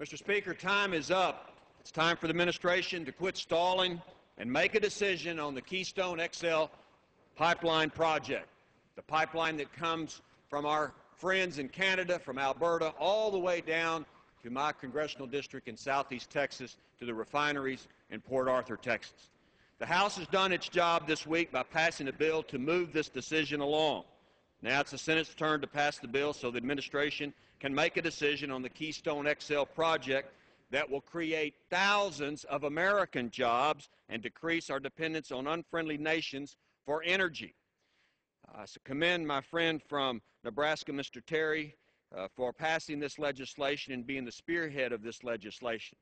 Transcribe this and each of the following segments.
Mr. Speaker, time is up. It's time for the administration to quit stalling and make a decision on the Keystone XL pipeline project, the pipeline that comes from our friends in Canada, from Alberta, all the way down to my congressional district in southeast Texas, to the refineries in Port Arthur, Texas. The House has done its job this week by passing a bill to move this decision along. Now it's the Senate's turn to pass the bill so the administration can make a decision on the Keystone XL project that will create thousands of American jobs and decrease our dependence on unfriendly nations for energy. I commend my friend from Nebraska, Mr. Terry, for passing this legislation and being the spearhead of this legislation.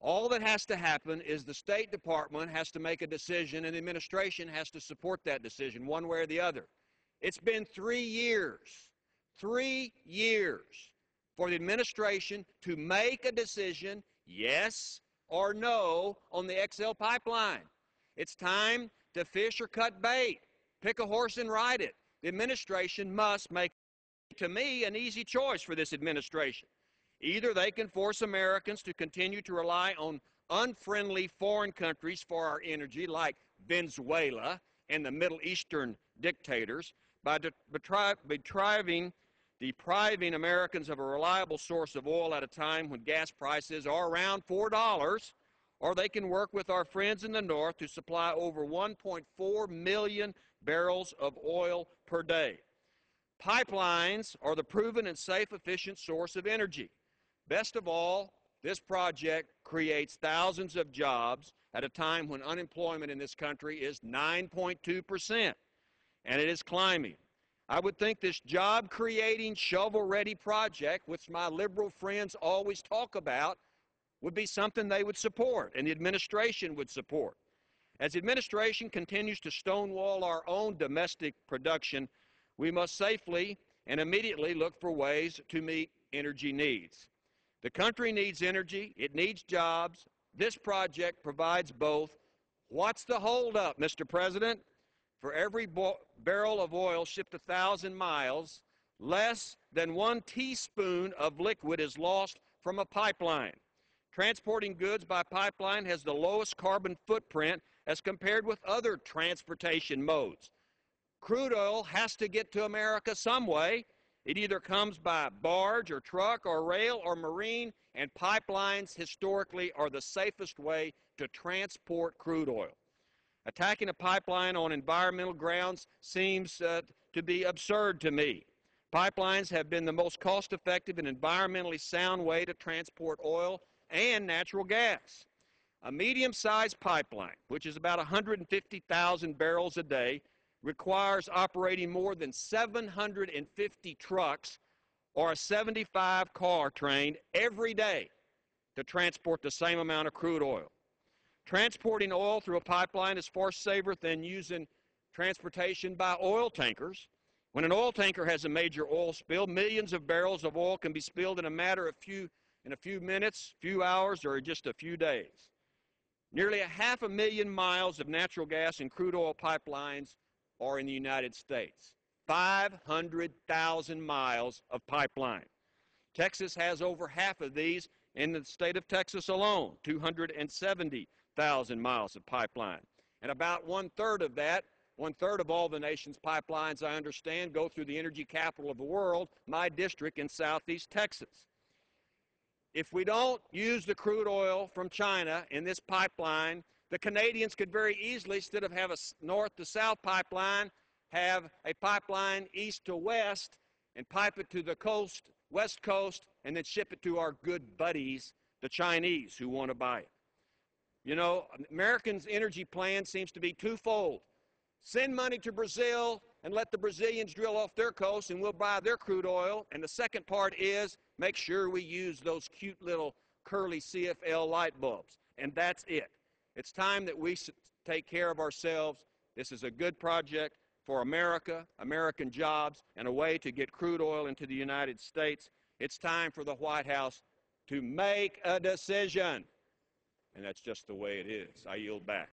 All that has to happen is the State Department has to make a decision and the administration has to support that decision one way or the other. It's been 3 years for the administration to make a decision, yes or no, on the XL pipeline. It's time to fish or cut bait. Pick a horse and ride it. The administration must make, to me, an easy choice for this administration. Either they can force Americans to continue to rely on unfriendly foreign countries for our energy, like Venezuela and the Middle Eastern dictators, by depriving Americans of a reliable source of oil at a time when gas prices are around $4, or they can work with our friends in the North to supply over 1.4 million barrels of oil per day. Pipelines are the proven and safe, efficient source of energy. Best of all, this project creates thousands of jobs at a time when unemployment in this country is 9.2%, and it is climbing. I would think this job-creating, shovel-ready project, which my liberal friends always talk about, would be something they would support and the administration would support. As the administration continues to stonewall our own domestic production, we must safely and immediately look for ways to meet energy needs. The country needs energy. It needs jobs. This project provides both. What's the holdup, Mr. President? For every barrel of oil shipped 1,000 miles, less than 1 teaspoon of liquid is lost from a pipeline. Transporting goods by pipeline has the lowest carbon footprint as compared with other transportation modes. Crude oil has to get to America some way. It either comes by barge or truck or rail or marine, and pipelines historically are the safest way to transport crude oil. Attacking a pipeline on environmental grounds seems to be absurd to me. Pipelines have been the most cost-effective and environmentally sound way to transport oil and natural gas. A medium-sized pipeline, which is about 150,000 barrels a day, requires operating more than 750 trucks or a 75-car train every day to transport the same amount of crude oil. Transporting oil through a pipeline is far safer than using transportation by oil tankers. When an oil tanker has a major oil spill, millions of barrels of oil can be spilled in a matter of a few minutes, few hours, or just a few days. Nearly 500,000 miles of natural gas and crude oil pipelines are in the United States. 500,000 miles of pipeline. Texas has over half of these in the state of Texas alone, 270,000 miles of pipeline. And about one-third of that, one-third of all the nation's pipelines, I understand, go through the energy capital of the world, my district in southeast Texas. If we don't use the crude oil from China in this pipeline, the Canadians could very easily, instead of have a north to south pipeline, have a pipeline east to west and pipe it to the coast, west coast, and then ship it to our good buddies, the Chinese, who want to buy it. You know, Americans' energy plan seems to be twofold. Send money to Brazil and let the Brazilians drill off their coast and we'll buy their crude oil. And the second part is make sure we use those cute little curly CFL light bulbs. And that's it. It's time that we take care of ourselves. This is a good project for America, American jobs, and a way to get crude oil into the United States. It's time for the White House to make a decision. And that's just the way it is. I yield back.